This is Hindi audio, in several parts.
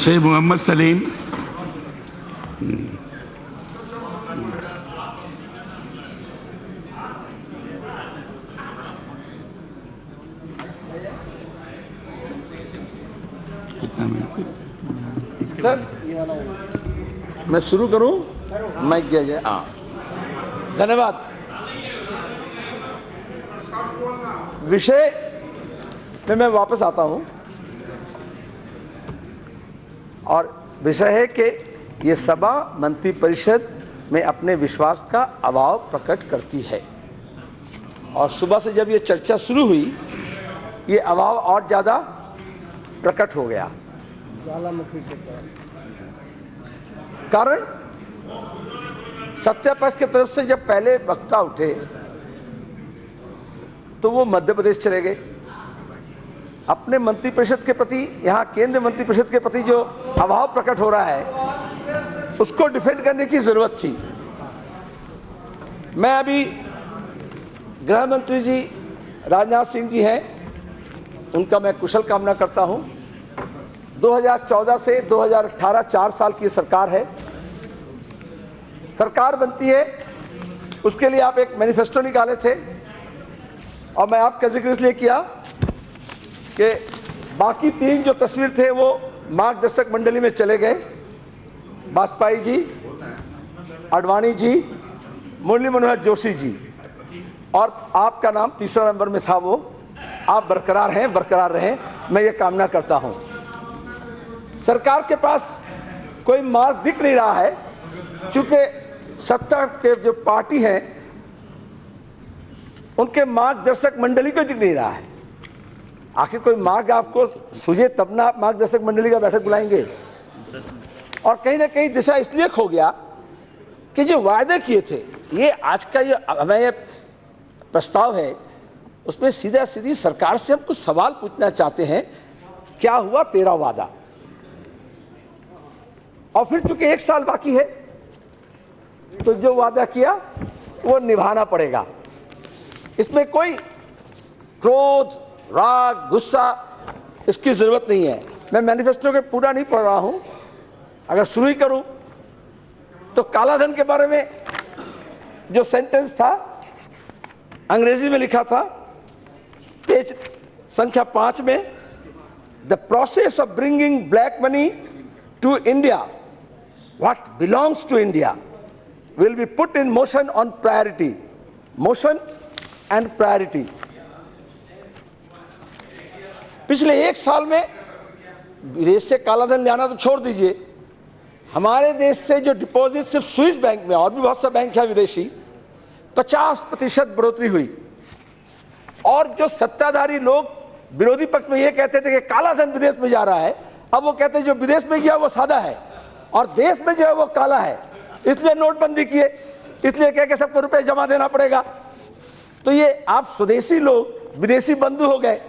शेख मोहम्मद सलीम। कितना मिनट सर, मैं शुरू करूं? माइक दिया जाए। हाँ, धन्यवाद। विषय में मैं वापस आता हूं और विषय है कि ये सभा मंत्रिपरिषद में अपने विश्वास का अभाव प्रकट करती है। और सुबह से जब ये चर्चा शुरू हुई, ये अभाव और ज्यादा प्रकट हो गया। कारण सत्यापक्ष की तरफ से जब पहले वक्ता उठे तो वो मध्य प्रदेश चले गए। अपने मंत्रिपरिषद के प्रति, यहाँ केंद्र मंत्रिपरिषद के प्रति जो अभाव प्रकट हो रहा है, उसको डिफेंड करने की जरूरत थी। मैं अभी गृह मंत्री जी राजनाथ सिंह जी हैं, उनका मैं कुशल कामना करता हूं। 2014 से 2018 4 साल की सरकार है। सरकार बनती है, उसके लिए आप एक मैनिफेस्टो निकाले थे और मैं आपका जिक्र इसलिए किया कि बाकी 3 जो तस्वीर थे वो मार्गदर्शक मंडली में चले गए। वाजपेयी जी, आडवाणी जी, मुरली मनोहर जोशी जी, और आपका नाम तीसरा नंबर में था। वो आप बरकरार हैं, बरकरार रहें, मैं ये कामना करता हूं। सरकार के पास कोई मार्ग दिख नहीं रहा है, क्योंकि सत्ता के जो पार्टी है उनके मार्गदर्शक मंडली को दिख नहीं रहा है। आखिर कोई मार्ग आपको सूझे तब ना आप मार्गदर्शक मंडली का बैठक बुलाएंगे। और कहीं ना कहीं दिशा इसलिए खो गया कि जो वायदे किए थे, ये आज का ये हमें ये प्रस्ताव है, उसमें सीधा सीधी सरकार से हम कुछ सवाल पूछना चाहते हैं। क्या हुआ तेरा वादा? और फिर चूंकि 1 साल बाकी है, तो जो वादा किया वो निभाना पड़ेगा। इसमें कोई क्रोध, राग, गुस्सा, इसकी जरूरत नहीं है। मैं मैनिफेस्टो के पूरा नहीं पढ़ रहा हूं, अगर शुरू ही करूं तो कालाधन के बारे में जो सेंटेंस था अंग्रेजी में लिखा था, पेज संख्या 5 में, the process of bringing black money to India, what belongs to India, will be put in motion on priority, motion and priority. पिछले 1 साल में विदेश से कालाधन लाना तो छोड़ दीजिए, हमारे देश से जो डिपॉजिट सिर्फ स्विस बैंक में, और भी बहुत सा बैंक है विदेशी, 50% बढ़ोतरी हुई। और जो सत्ताधारी लोग विरोधी पक्ष में ये कहते थे कि कालाधन विदेश में जा रहा है, अब वो कहते हैं जो विदेश में गया वो सादा है और देश में जो है वो काला है, इसलिए नोटबंदी किए, इसलिए कह के सबको रुपए जमा देना पड़ेगा। तो ये आप स्वदेशी लोग विदेशी बंधु हो गए।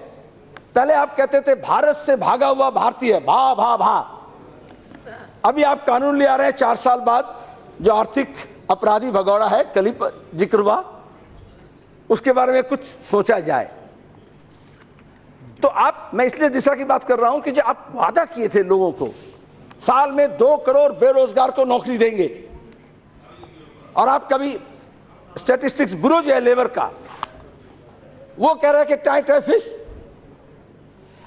पहले आप कहते थे भारत से भागा हुआ भारतीय, भा भा भा। अभी आप कानून ले आ रहे हैं 4 साल बाद, जो आर्थिक अपराधी भगौड़ा है, कल ही जिक्र हुआ, उसके बारे में कुछ सोचा जाए। तो आप, मैं इसलिए दिशा की बात कर रहा हूं कि जो आप वादा किए थे लोगों को, साल में 2 करोड़ बेरोजगार को नौकरी देंगे, और आप कभी स्टैटिस्टिक्स ब्यूरो जो है लेबर का, वो कह रहा है कि टाइट है फिश।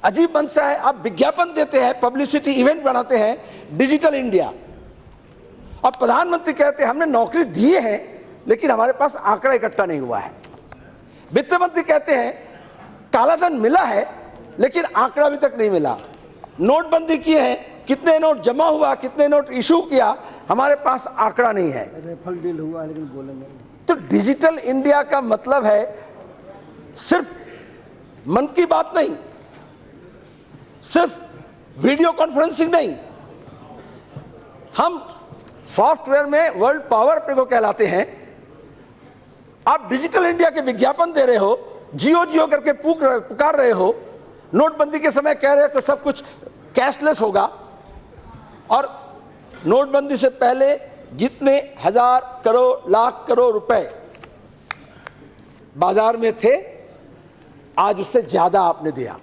अजीब मंशा है, आप विज्ञापन देते हैं, पब्लिसिटी इवेंट बनाते हैं, डिजिटल इंडिया, और प्रधानमंत्री कहते हैं हमने नौकरी दिए हैं लेकिन हमारे पास आंकड़ा इकट्ठा नहीं हुआ है। वित्त मंत्री कहते हैं कालाधन मिला है लेकिन आंकड़ा अभी तक नहीं मिला। नोटबंदी किए हैं, कितने नोट जमा हुआ, कितने नोट इशू किया, हमारे पास आंकड़ा नहीं है। रेफर डील हुआ लेकिन बोलेंगे। तो डिजिटल इंडिया का मतलब है सिर्फ मन की बात नहीं, सिर्फ वीडियो कॉन्फ्रेंसिंग नहीं, हम सॉफ्टवेयर में वर्ल्ड पावर पे को कहलाते हैं। आप डिजिटल इंडिया के विज्ञापन दे रहे हो, जियो जियो करके पुकार रहे हो, नोटबंदी के समय कह रहे हो कि सब कुछ कैशलेस होगा, और नोटबंदी से पहले जितने 1000 करोड़ लाख करोड़ रुपए बाजार में थे, आज उससे ज्यादा आपने दिया।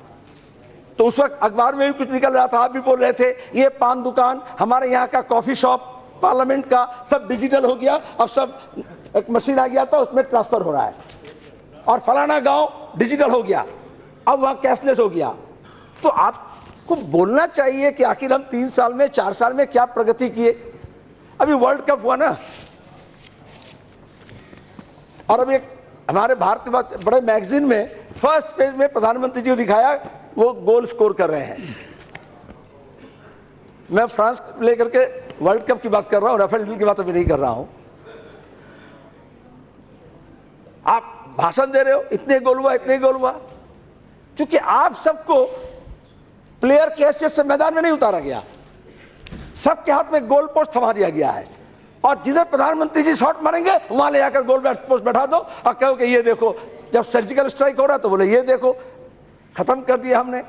तो उस वक्त अखबार में भी कुछ निकल रहा था, आप भी बोल रहे थे ये पान दुकान, हमारे यहाँ का कॉफी शॉप, पार्लियामेंट का सब डिजिटल हो गया, अब सब एक मशीन आ गया था उसमें ट्रांसफर हो रहा है, और फलाना गांव डिजिटल हो गया, अब वहां कैशलेस हो गया। तो आपको बोलना चाहिए कि आखिर हम 3 साल में 4 साल में क्या प्रगति किए। अभी वर्ल्ड कप हुआ ना, और अभी एक हमारे भारत के बड़े मैगजीन में फर्स्ट पेज में प्रधानमंत्री जी को दिखाया वो गोल स्कोर कर रहे हैं। मैं फ्रांस लेकर के वर्ल्ड कप की बात कर रहा हूं, राफेल की बात अभी नहीं कर रहा हूं। आप भाषण दे रहे हो, इतने गोल हुआ, इतने गोल हुआ, क्योंकि आप सबको प्लेयर की हैसियत से मैदान में नहीं उतारा गया, सबके हाथ में गोल पोस्ट थमा दिया गया है, और जिधर प्रधानमंत्री जी शॉट मारेंगे वहां ले जाकर गोल पोस्ट बैठा दो और कहो कि ये देखो, जब सर्जिकल स्ट्राइक हो रहा तो बोले ये देखो, खत्म कर दिया हमने,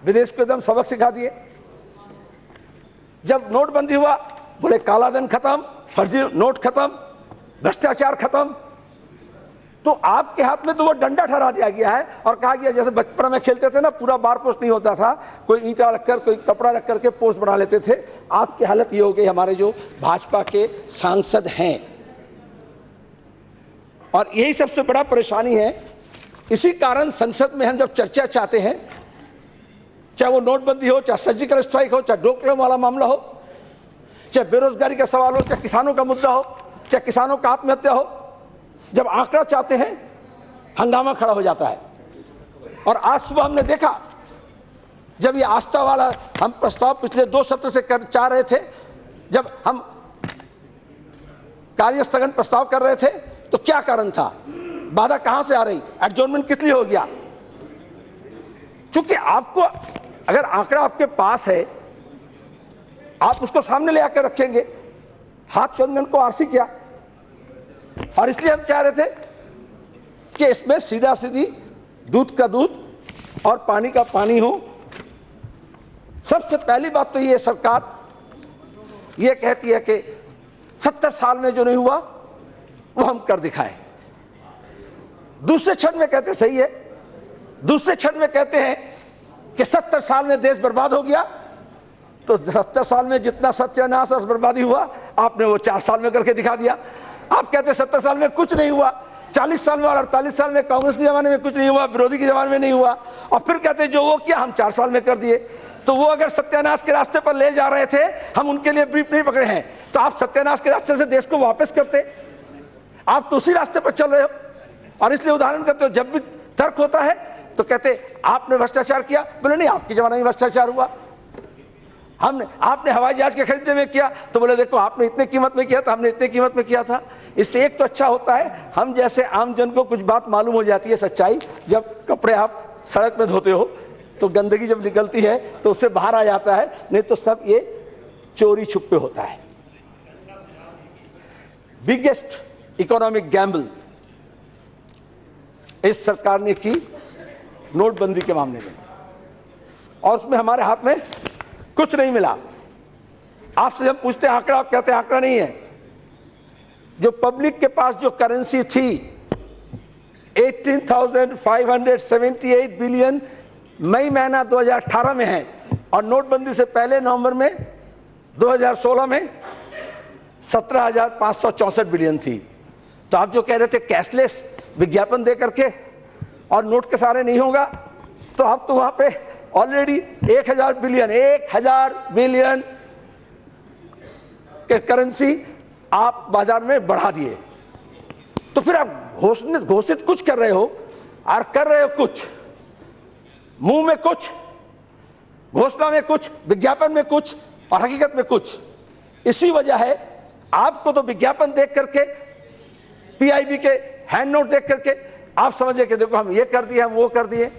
विदेश को एकदम सबक सिखा दिए। जब नोटबंदी हुआ बोले काला धन खत्म, फर्जी नोट खत्म, भ्रष्टाचार खत्म। तो आपके हाथ में तो वो डंडा ठहरा दिया गया है और कहा गया जैसे बचपन में खेलते थे ना, पूरा बार पोस्ट नहीं होता था, कोई ईंटा रखकर कोई कपड़ा रख करके पोस्ट बना लेते थे। आपकी हालत ये हो गई, हमारे जो भाजपा के सांसद हैं, और यही सबसे बड़ा परेशानी है। इसी कारण संसद में हम जब चर्चा चाहते हैं, चाहे वो नोटबंदी हो, चाहे सर्जिकल स्ट्राइक हो, चाहे डोकलाम वाला मामला हो, चाहे बेरोजगारी का सवाल हो, चाहे किसानों का मुद्दा हो, चाहे किसानों का आत्महत्या हो, जब आंकड़ा चाहते हैं हंगामा खड़ा हो जाता है। और आज सुबह हमने देखा जब ये आस्था वाला हम प्रस्ताव पिछले 2 सत्र से चाह रहे थे, जब हम कार्य स्थगन प्रस्ताव कर रहे थे तो क्या कारण था, बाधा कहां से आ रही, एडजॉर्नमेंट किस लिए हो गया? क्योंकि आपको अगर आंकड़ा आपके पास है, आप उसको सामने ले आकर रखेंगे। हाथ चंदन को आरसी किया, और इसलिए हम चाह रहे थे कि इसमें सीधा सीधी दूध का दूध और पानी का पानी हो। सबसे पहली बात तो ये सरकार ये कहती है कि 70 साल में जो नहीं हुआ वो हम कर दिखाएं। दूसरे क्षण में कहते सही है, दूसरे क्षण में कहते हैं कि 70 साल में देश बर्बाद हो गया। तो 70 साल में जितना सत्यानाश और बर्बादी हुआ आपने वो 4 साल में करके दिखा दिया। आप कहते हैं 70 साल में कुछ नहीं हुआ, 40 साल में और 48 साल में कांग्रेस के जमाने में कुछ नहीं हुआ, विरोधी के जमाने में नहीं हुआ, और फिर कहते हैं जो वो किया हम 4 साल में कर दिए। तो वो अगर सत्यानाश के रास्ते पर ले जा रहे थे, हम उनके लिए ब्रीफ नहीं पकड़े हैं, तो आप सत्यानाश के रास्ते से देश को वापस करते। आप तो उसी रास्ते पर चल रहे हो, और इसलिए उदाहरण करते हो जब भी तर्क होता है तो कहते आपने भ्रष्टाचार किया, बोले नहीं आपके जमाने में भ्रष्टाचार हुआ, हमने आपने हवाई जहाज के खरीदने में किया, तो बोले देखो आपने इतने कीमत में किया था, हमने इतने कीमत में किया था। इससे एक तो अच्छा होता है, हम जैसे आम जन को कुछ बात मालूम हो जाती है, सच्चाई। जब कपड़े आप सड़क में धोते हो तो गंदगी जब निकलती है तो उससे बाहर आ जाता है, नहीं तो सब ये चोरी छुपे होता है। बिगेस्ट इकोनॉमिक गैम्बल इस सरकार ने की नोटबंदी के मामले में, और उसमें हमारे हाथ में कुछ नहीं मिला। आपसे जब पूछते हैं आंकड़ा, आप कहते हैं आंकड़ा नहीं है। जो पब्लिक के पास जो करेंसी थी 18,578 बिलियन मई महीना 2018 में है, और नोटबंदी से पहले नवंबर में 2016 में 17,564 बिलियन थी। तो आप जो कह रहे थे कैशलेस विज्ञापन दे करके और नोट के सहारे नहीं होगा, तो आप तो वहां पे ऑलरेडी 1,000 बिलियन के करेंसी आप बाजार में बढ़ा दिए। तो फिर आप घोषित कुछ कर रहे हो और कर रहे हो कुछ, मुंह में कुछ, घोषणा में कुछ, विज्ञापन में कुछ और हकीकत में कुछ। इसी वजह है आपको तो विज्ञापन देख करके, पीआईबी के हैंड नोट देख करके आप समझे कि देखो हम ये कर दिए, हम वो कर दिए,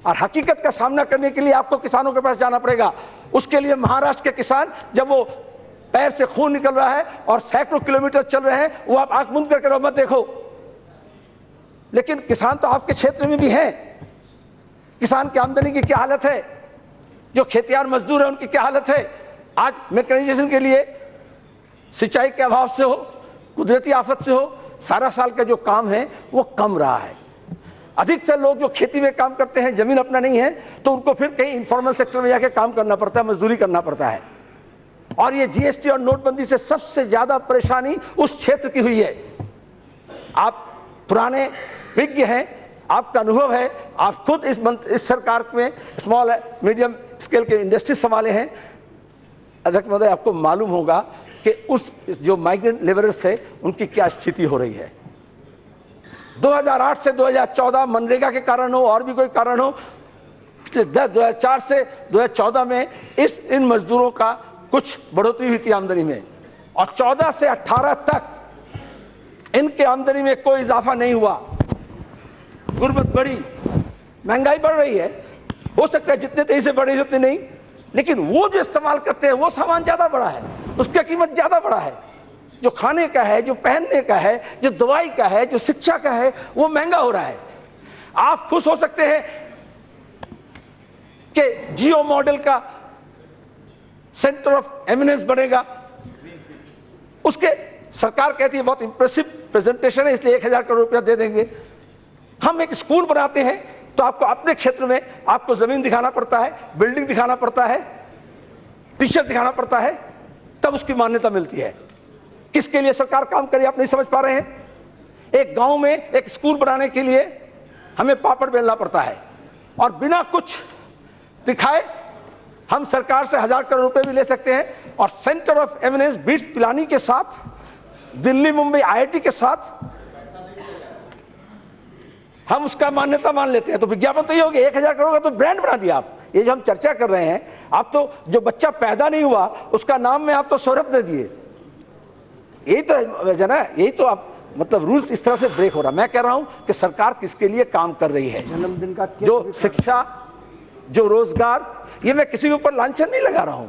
और हकीकत का सामना करने के लिए आपको किसानों के पास जाना पड़ेगा। उसके लिए महाराष्ट्र के किसान जब वो पैर से खून निकल रहा है और सैकड़ों किलोमीटर चल रहे हैं, वो आप आंख मूंद करके मत देखो। लेकिन किसान तो आपके क्षेत्र में भी हैं। किसान की आमदनी की क्या हालत है, जो खेतियार मजदूर है उनकी क्या हालत है। आज मैकेनाइजेशन के लिए सिंचाई के अभाव से हो, कुदरती आफत से हो, सारा साल का जो काम है वो कम रहा है। अधिकतर लोग जो खेती में काम करते हैं, जमीन अपना नहीं है, तो उनको फिर कहीं इनफॉर्मल सेक्टर में जाके काम करना पड़ता है, मजदूरी करना पड़ता है। और ये जीएसटी और नोटबंदी से सबसे ज्यादा परेशानी उस क्षेत्र की हुई है। आप पुराने विज्ञ हैं, आपका अनुभव है, आप खुद इस सरकार में स्मॉल मीडियम स्केल के इंडस्ट्री संभाले हैं। अध्यक्ष महोदय, आपको मालूम होगा कि उस जो माइग्रेंट लेबरर्स है उनकी क्या स्थिति हो रही है। 2008 से 2014 मनरेगा के कारण हो और भी कोई कारण हो, 2004 से 2014 में इन मजदूरों का कुछ बढ़ोतरी हुई थी आमदनी में, और 14 से 18 तक इनके आमदनी में कोई इजाफा नहीं हुआ। गुर्बत बढ़ी, महंगाई बढ़ रही है, हो सकता है जितने तेजी से बढ़े उतने नहीं, लेकिन वो जो इस्तेमाल करते हैं वो सामान ज्यादा बड़ा है, उसकी कीमत ज्यादा बड़ा है। जो खाने का है, जो पहनने का है, जो दवाई का है, जो शिक्षा का है, वो महंगा हो रहा है। आप खुश हो सकते हैं कि जियो मॉडल का सेंटर ऑफ एमिनेंस बनेगा, उसके सरकार कहती है बहुत इंप्रेसिव प्रेजेंटेशन है इसलिए 1000 करोड़ रुपया दे देंगे। हम एक स्कूल बनाते हैं तो आपको अपने क्षेत्र में आपको जमीन दिखाना पड़ता है, बिल्डिंग दिखाना पड़ता है, टीचर दिखाना पड़ता है, तब उसकी मान्यता मिलती है। किसके लिए सरकार काम करे आप नहीं समझ पा रहे हैं। एक गांव में एक स्कूल बनाने के लिए हमें पापड़ बेलना पड़ता है, और बिना कुछ दिखाए हम सरकार से 1000 करोड़ रुपए भी ले सकते हैं, और centre of eminence BITS Pilani के साथ, दिल्ली मुंबई आईआईटी के साथ हम उसका मान्यता मान लेते हैं। तो विज्ञापन तो ये हो गया, 1000 करोड़ का तो ब्रांड बना दिया आप। ये जो हम चर्चा कर रहे हैं, आप तो जो बच्चा पैदा नहीं हुआ उसका नाम में आप तो सौरभ दे दिए। यही तो जना, यही तो आप मतलब रूल्स इस तरह से ब्रेक हो रहा। मैं कह रहा हूं कि सरकार किसके लिए काम कर रही है। जन्मदिन का जो शिक्षा, जो रोजगार, ये मैं किसी के ऊपर लांछन नहीं लगा रहा हूं,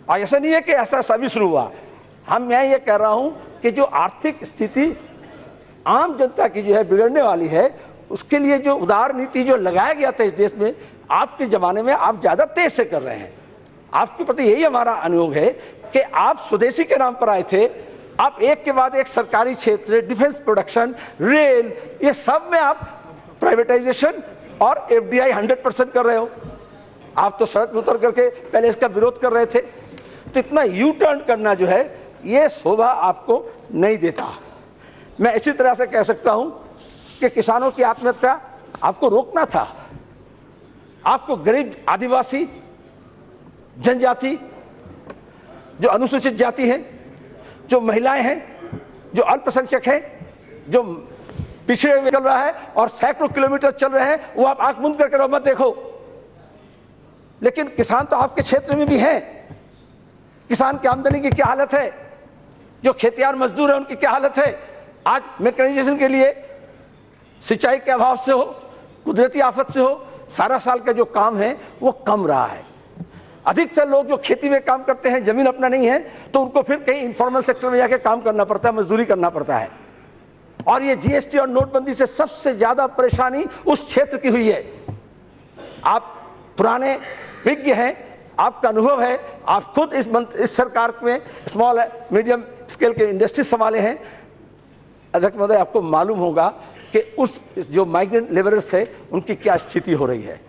और ऐसा नहीं है कि ऐसा सभी शुरू हुआ। मैं ये कह रहा हूं कि जो आर्थिक स्थिति आम जनता की जो है बिगड़ने वाली है, उसके लिए जो उदार नीति जो लगाया गया था इस देश में, आपके जमाने में आप ज्यादा तेज से कर रहे हैं। आपके प्रति यही हमारा अनुरोध है कि आप स्वदेशी के नाम पर आए थे, आप एक के बाद एक सरकारी क्षेत्र, डिफेंस प्रोडक्शन, रेल, ये सब में आप प्राइवेटाइजेशन और एफडीआई 100% कर रहे हो। आप तो सड़क उतर करके पहले इसका विरोध कर रहे थे। तो इतना यू टर्न करना जो है ये शोभा आपको नहीं देता। मैं इसी तरह से कह सकता हूं कि किसानों की आत्महत्या आपको रोकना था। आपको गरीब, आदिवासी, जनजाति, जो अनुसूचित जाति है, जो महिलाएं हैं, जो अल्पसंख्यक हैं, जो पिछड़े हुए चल रहा है और सैकड़ों किलोमीटर चल रहे हैं, वो आप आंख मूंद करके मत देखो। लेकिन किसान तो आपके क्षेत्र में भी हैं। किसान की आमदनी की क्या हालत है, जो खेतियार मजदूर है उनकी क्या हालत है। आज मैकेनाइजेशन के लिए सिंचाई के अभाव से हो, कुदरती आफत से हो, सारा साल का जो काम है वो कम रहा है। अधिकतर लोग जो खेती में काम करते हैं, जमीन अपना नहीं है, तो उनको फिर कहीं इनफॉर्मल सेक्टर में जाके काम करना पड़ता है, मजदूरी करना पड़ता है। और ये जीएसटी और नोटबंदी से सबसे ज्यादा परेशानी उस क्षेत्र की हुई है। आप पुराने विज्ञ हैं, आपका अनुभव है, आप खुद इस सरकार में स्मॉल मीडियम स्केल के इंडस्ट्री संभाले हैं। अध्यक्ष महोदय, आपको मालूम होगा कि उस जो माइग्रेंट लेबरर्स है उनकी क्या स्थिति हो रही है।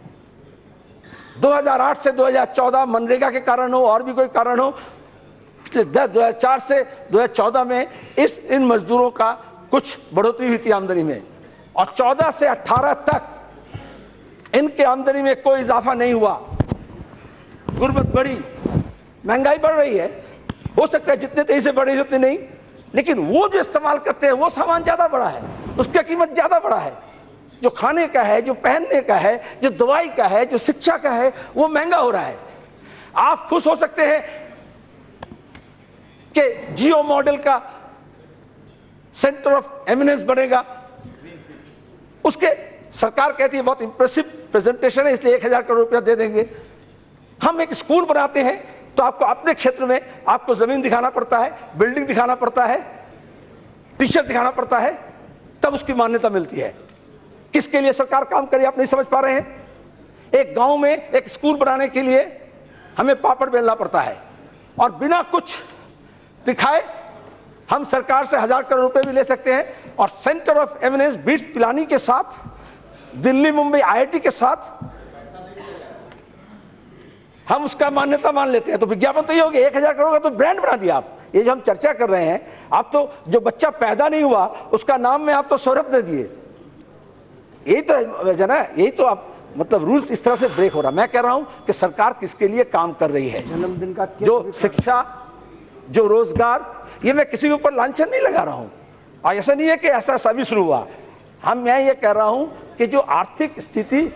2008 से 2014 मनरेगा के कारण हो और भी कोई कारण हो, 2004 से 2014 में इन मजदूरों का कुछ बढ़ोतरी हुई थी आमदनी में, और 14 से 18 तक इनके आमदनी में कोई इजाफा नहीं हुआ। गुर्बत बढ़ी, महंगाई बढ़ रही है, हो सकता है जितने तेजी से बढ़े उतने नहीं, लेकिन वो जो इस्तेमाल करते हैं वो सामान ज्यादा बड़ा है, उसकी कीमत ज्यादा बड़ा है। जो खाने का है, जो पहनने का है, जो दवाई का है, जो शिक्षा का है, वो महंगा हो रहा है। आप खुश हो सकते हैं कि जियो मॉडल का सेंटर ऑफ एमिनेंस बनेगा, उसके सरकार कहती है बहुत इंप्रेसिव प्रेजेंटेशन है इसलिए 1000 करोड़ रुपया दे देंगे। हम एक स्कूल बनाते हैं तो आपको अपने क्षेत्र में आपको जमीन दिखाना पड़ता है, बिल्डिंग दिखाना पड़ता है, टीचर दिखाना पड़ता है, तब उसकी मान्यता मिलती है। किसके लिए सरकार काम करे आप नहीं समझ पा रहे हैं। एक गांव में एक स्कूल बनाने के लिए हमें पापड़ बेलना पड़ता है, और बिना कुछ दिखाए हम सरकार से 1000 करोड़ रुपए भी ले सकते हैं, और centre of eminence BITS Pilani के साथ, दिल्ली मुंबई आईआईटी के साथ हम उसका मान्यता मान लेते हैं, तो विज्ञापन तो ये हो गया 1000 करोड़ का तो ब्रांड बना दिया आप। ये जो हम चर्चा कर रहे हैं, आप तो जो बच्चा पैदा नहीं हुआ उसका नाम में आप तो शोहरत दे दिए। यही तो है ना, यही तो आप मतलब रूल्स इस तरह से ब्रेक हो रहा। मैं कह रहा हूं कि सरकार किसके लिए काम कर रही है। जन्मदिन का केक जो भी शिक्षा, जो रोजगार, ये मैं किसी के ऊपर लांछन नहीं लगा रहा हूं। और ऐसा नहीं है कि ऐसा सभी शुरू हुआ। मैं ये कह रहा हूं कि जो आर्थिक स्थिति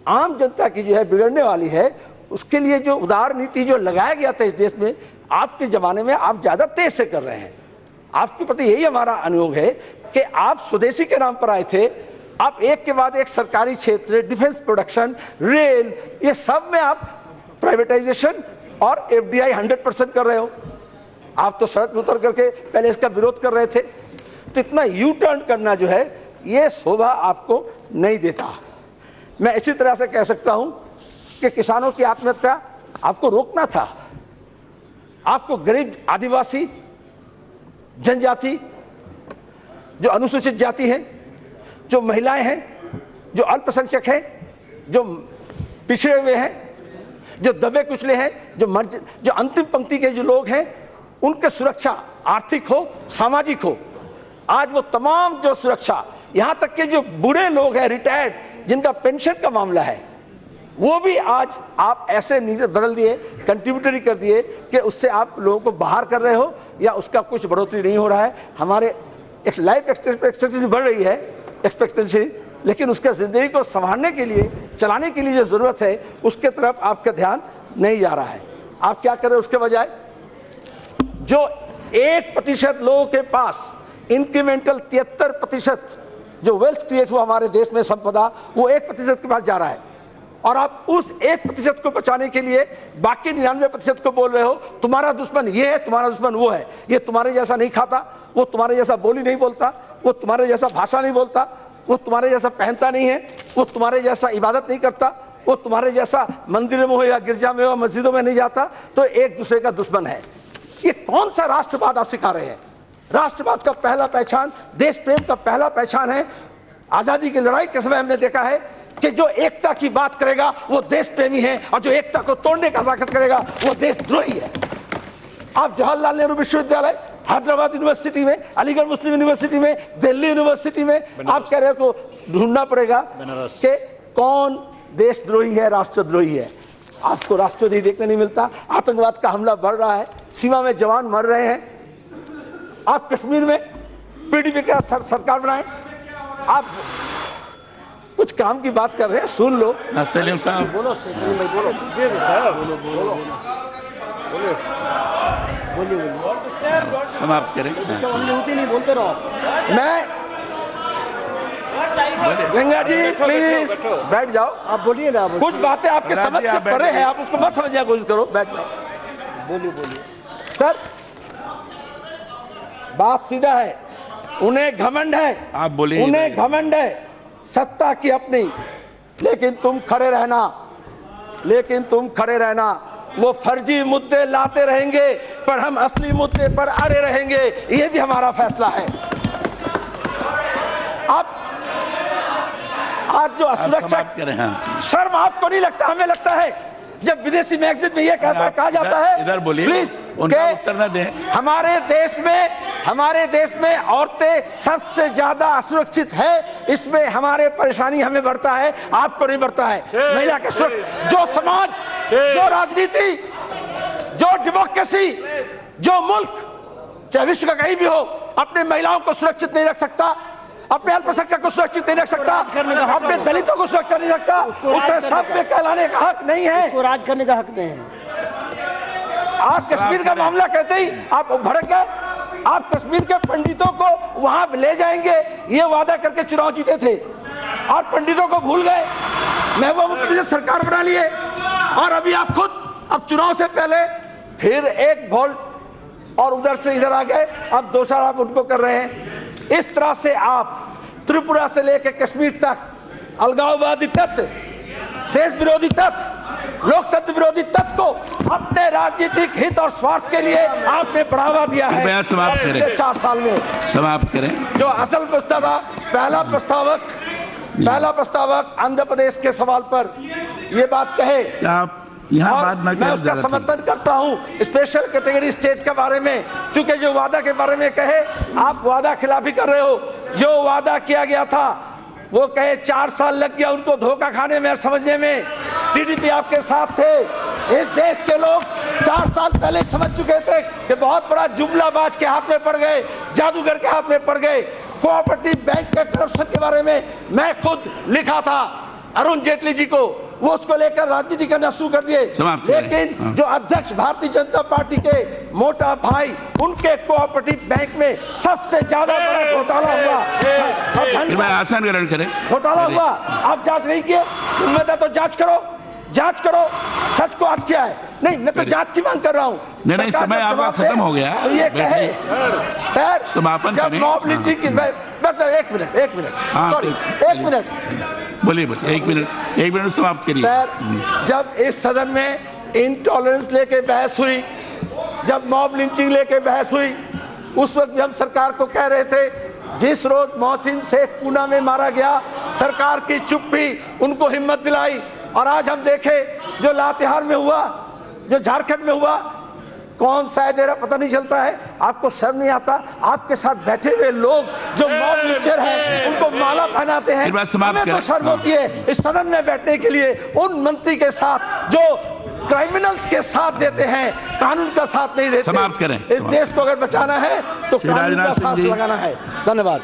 आम जनता की जो है बिगड़ने वाली है, उसके लिए जो उदार नीति जो लगाया गया था इस देश में, आपके जमाने में आप ज्यादा तेज से कर रहे हैं। आपके प्रति यही हमारा अनुरोध है कि आप स्वदेशी के नाम पर आए थे, आप एक के बाद एक सरकारी क्षेत्र, डिफेंस प्रोडक्शन, रेल, ये सब में आप प्राइवेटाइजेशन और एफडीआई 100% कर रहे हो। आप तो सड़क उतर करके पहले इसका विरोध कर रहे थे। तो इतना यू टर्न करना जो है, ये शोभा आपको नहीं देता। मैं इसी तरह से कह सकता हूं कि किसानों की आत्महत्या आपको रोकना था। आपको गरीब, आदिवासी, जनजाति, जो अनुसूचित जाति है, जो महिलाएं हैं, जो अल्पसंख्यक हैं, जो पिछड़े हुए हैं, जो दबे कुचले हैं, जो अंतिम पंक्ति के जो लोग हैं, उनकी सुरक्षा आर्थिक हो, सामाजिक हो। आज वो तमाम जो सुरक्षा, यहां तक के जो बूढ़े लोग हैं, रिटायर्ड, जिनका पेंशन का मामला है, वो भी आज आप ऐसे नीति बदल दिए, कंट्रीब्यूटरी कर दिए कि उससे आप लोगों को बाहर कर रहे हो या उसका कुछ बढ़ोतरी नहीं हो रहा है। हमारे एक लाइफ एक्सपेक्टेंसी बढ़ रही है, एक्सपेक्टेंसी, लेकिन उसके जिंदगी को संभालने के लिए, चलाने के लिए जो जरूरत है, उसके तरफ आपका ध्यान नहीं जा रहा है। आप क्या कर रहे हो उसके बजाय? जो 1% लोगों के पास इंक्रीमेंटल 73% जो वेल्थ क्रिएट हुआ हमारे देश में, संपदा, वो 1% के पास जा रहा है। और आप उस 1% को बचाने के लिए बाकी 99% को बोल रहे हो तुम्हारा दुश्मन ये है, तुम्हारा दुश्मन वो है, ये तुम्हारे जैसा नहीं खाता, वो तुम्हारे जैसा बोली नहीं बोलता, वो तुम्हारे जैसा भाषा नहीं बोलता, वो तुम्हारे जैसा पहनता नहीं है, वो तुम्हारे जैसा इबादत नहीं करता, वो तुम्हारे जैसा मंदिर में हो या गिरजा में हो, मस्जिदों में नहीं जाता, तो एक दूसरे का दुश्मन है। ये कौन सा राष्ट्रवाद आप सिखा रहे हैं? राष्ट्रवाद का पहला पहचान, देश प्रेम का पहला पहचान है। आजादी की लड़ाई के समय हमने देखा है कि जो एकता की बात करेगा वो देश प्रेमी है, और जो एकता को तोड़ने का ताकत करेगा वो देशद्रोही है। आप जवाहरलाल नेहरू विश्वविद्यालय, हैदराबाद यूनिवर्सिटी में, अलीगढ़ मुस्लिम यूनिवर्सिटी में, दिल्ली यूनिवर्सिटी में, आप कह रहे हो तो ढूंढना पड़ेगा कि कौन देशद्रोही है, राष्ट्रद्रोही है। आपको राष्ट्रद्रोही देखने नहीं मिलता। आतंकवाद का हमला बढ़ रहा है, सीमा में जवान मर रहे हैं। आप कश्मीर में पीडीपी का सरकार बनाए, आप कुछ काम की बात कर रहे हैं, सुन लो। सलीम साहब बोलो सलीम भाई, बोलो बोलो बोलो बोलिए बोलिए, समाप्त करें। हमने होती नहीं, बोलते रहो आप। मैं गंगा जी प्लीज बैठ जाओ। आप बोलिए ना, कुछ बातें आपके समझ से परे हैं, आप उसको मत समझने की कोशिश करो। बैठ जाओ, बोलिए बोलिए सर। बात सीधा है, उन्हें घमंड है, आप बोलिए। उन्हें घमंड है सत्ता की अपनी, लेकिन तुम खड़े रहना, लेकिन तुम खड़े रहना। वो फर्जी मुद्दे लाते रहेंगे पर हम असली मुद्दे पर अड़े रहेंगे, ये भी हमारा फैसला है। आप आज जो असुरक्षा, शर्म आपको नहीं लगता? हमें लगता है। जब विदेशी मैगजीन में ये कहा जाता है, इधर बोलिए, प्लीज उनका उत्तर न दें। हमारे देश में औरतें सबसे ज्यादा असुरक्षित है, इसमें हमारे परेशानी हमें बढ़ता है, आपको नहीं बढ़ता है। महिला के सुरक्षा, जो समाज, जो राजनीति, जो डेमोक्रेसी, जो मुल्क चाहे विश्व का कहीं भी हो, अपने महिलाओं को सुरक्षित नहीं रख सकता, अपने अल्पसंख्यक को सुरक्षित नहीं रख सकता, अपने दलितों को सुरक्षा नहीं रखता, उसे सब पे कहलाने का हक नहीं है, उसको राज करने का हक नहीं है। आप कश्मीर का मामला कहते ही आप भड़क गए। आप कश्मीर के पंडितों को वहां ले जाएंगे ये वादा करके चुनाव जीते थे, और पंडितों को भूल गए, महबूबा मुफ्ती से सरकार बना लिए, और अभी आप खुद अब चुनाव से पहले फिर एक वोल्ट और उधर से इधर आ गए, अब दोषारोप आप उनको कर रहे हैं। इस तरह से आप त्रिपुरा से लेकर कश्मीर तक अलगाववादी तत्व, देश विरोधी तत्व, लोकतंत्र विरोधी तत्व को अपने राजनीतिक हित और स्वार्थ के लिए आपने बढ़ावा दिया है। समाप्त करें, 4 साल में समाप्त करें। जो असल प्रस्ताव था, पहला प्रस्तावक पहला प्रस्तावक आंध्र प्रदेश के सवाल पर ये बात कहे, आप यहाँ और बात ना मैं करें उसका ज़्यादा ठीक। समर्थन करता हूँ स्पेशल कैटेगरी स्टेट के बारे में, क्योंकि जो वादा के बारे में कहे आप वादा खिलाफी कर रहे हो। जो वादा किया गया था वो कहे 4 साल लग गया उनको धोखा खाने में और समझने में। टीडीपी आपके साथ थे, इस देश के लोग 4 साल पहले समझ चुके थे कि बहुत बड़ा जुमलाबाज के हाथ में पड़ गए, जादूगर के हाथ में पड़ गए। कोऑपरेटिव बैंक के करप्शन के बारे में मैं खुद लिखा था अरुण जेटली जी को, वो उसको लेकर राजनीति करना शुरू कर दिए। समाप्त करें। लेकिन जो अध्यक्ष भारतीय जनता पार्टी के मोटा भाई, उनके कोऑपरेटिव बैंक में सबसे ज्यादा बड़ा घोटाला हुआ। फिर मैं आसान ग्रहण करें। घोटाला हुआ, आप जांच नहीं किए, उम्मीद है तो जांच करो, जांच करो, सच को आज किया है। नहीं, मैं तो जांच की मांग कर रहा हूँ। नहीं, समय आपका खत्म हो गया। तो ये कहे सर, समापन जब करें। मॉब लिंचिंग की बस एक मिनट हाँ, सॉरी, ठीक। एक मिनट बोलिए एक मिनट समाप्त करिए। सर, जब इस सदन में इंटॉलरेंस लेके बहस हुई, जब मॉब लिंचिंग लेके बहस हुई, उस वक्त भी हम सरकार को कह रहे थे जिस रोज मोहसिन शेख पूना में मारा गया, सरकार की चुप्पी उनको हिम्मत दिलाई। और आज हम देखें जो लातेहार में हुआ, जो झारखंड में हुआ, कौन सा दे रहा पता नहीं चलता है। आपको शर्म नहीं आता? आपके साथ बैठे हुए लोग जो मॉब लिंचर हैं उनको माला पहनाते हैं। हमें तो शर्म होती है इस सदन में बैठने के लिए उन मंत्री के साथ जो क्रिमिनल्स के साथ देते हैं, कानून का साथ नहीं देते। समाप्त करें। इस देश को अगर बचाना है तो कानून का राजनाथ सिंह साथ जी। लगाना है। धन्यवाद।